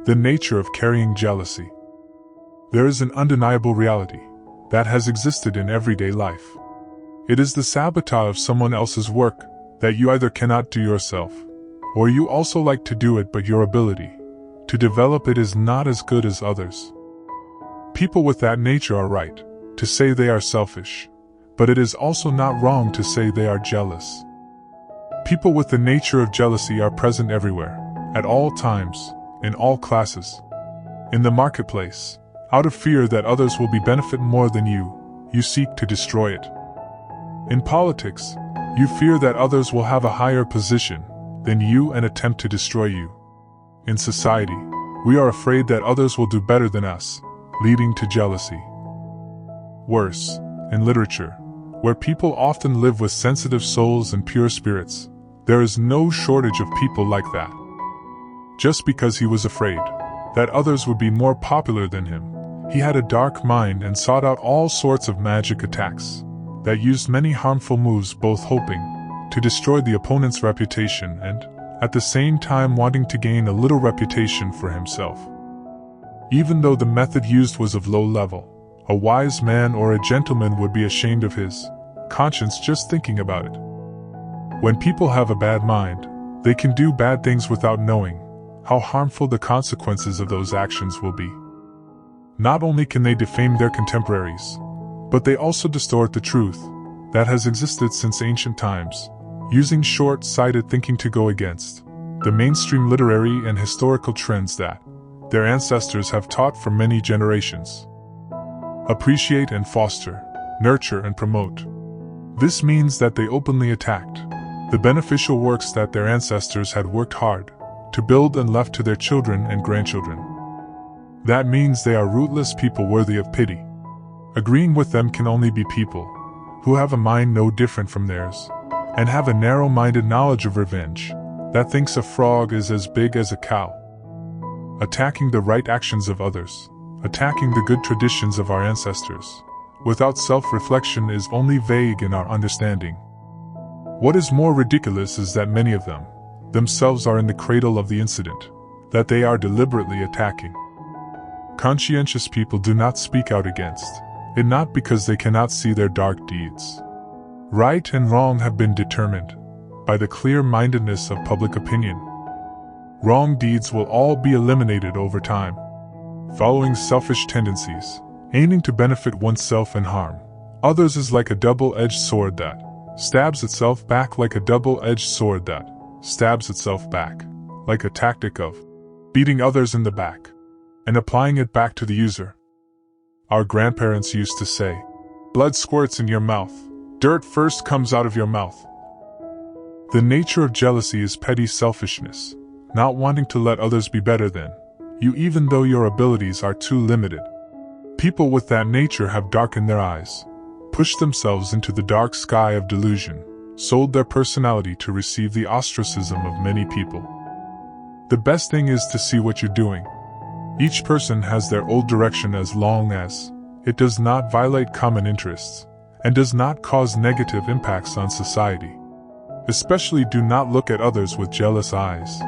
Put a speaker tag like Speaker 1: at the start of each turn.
Speaker 1: The nature of carrying jealousy. There is an undeniable reality that has existed in everyday life. It is the sabotage of someone else's work that you either cannot do yourself, or you also like to do it but your ability to develop it is not as good as others. People with that nature are right to say they are selfish, but it is also not wrong to say they are jealous. People with the nature of jealousy are present everywhere, at all times, in all classes. In the marketplace, out of fear that others will benefit more than you seek to destroy it. In politics, you fear that others will have a higher position than you and attempt to destroy you. In society, we are afraid that others will do better than us, leading to jealousy. Worse, in literature, where people often live with sensitive souls and pure spirits, there is no shortage of people like that. Just because he was afraid that others would be more popular than him, he had a dark mind and sought out all sorts of magic attacks that used many harmful moves, both hoping to destroy the opponent's reputation and, at the same time, wanting to gain a little reputation for himself. Even though the method used was of low level, a wise man or a gentleman would be ashamed of his conscience just thinking about it. When people have a bad mind, they can do bad things without knowing how harmful the consequences of those actions will be. Not only can they defame their contemporaries, but they also distort the truth that has existed since ancient times, using short-sighted thinking to go against the mainstream literary and historical trends that their ancestors have taught for many generations. Appreciate and foster, nurture and promote. This means that they openly attacked the beneficial works that their ancestors had worked hard to build and left to their children and grandchildren. That means they are rootless people worthy of pity. Agreeing with them can only be people who have a mind no different from theirs, and have a narrow-minded knowledge of revenge that thinks a frog is as big as a cow. Attacking the right actions of others, attacking the good traditions of our ancestors, without self-reflection is only vague in our understanding. What is more ridiculous is that many of them themselves are in the cradle of the incident that they are deliberately attacking. Conscientious people do not speak out against it, not because they cannot see their dark deeds. Right and wrong have been determined by the clear-mindedness of public opinion. Wrong deeds will all be eliminated over time. Following selfish tendencies, aiming to benefit oneself and harm others is like a double-edged sword that stabs itself back, like a double-edged sword that stabs itself back, like a tactic of beating others in the back and applying it back to the user. Our grandparents used to say, "Blood squirts in your mouth, dirt first comes out of your mouth." The nature of jealousy is petty selfishness, not wanting to let others be better than you even though your abilities are too limited. People with that nature have darkened their eyes, pushed themselves into the dark sky of delusion, sold their personality to receive the ostracism of many people. The best thing is to see what you're doing. Each person has their old direction as long as it does not violate common interests and does not cause negative impacts on society. Especially do not look at others with jealous eyes.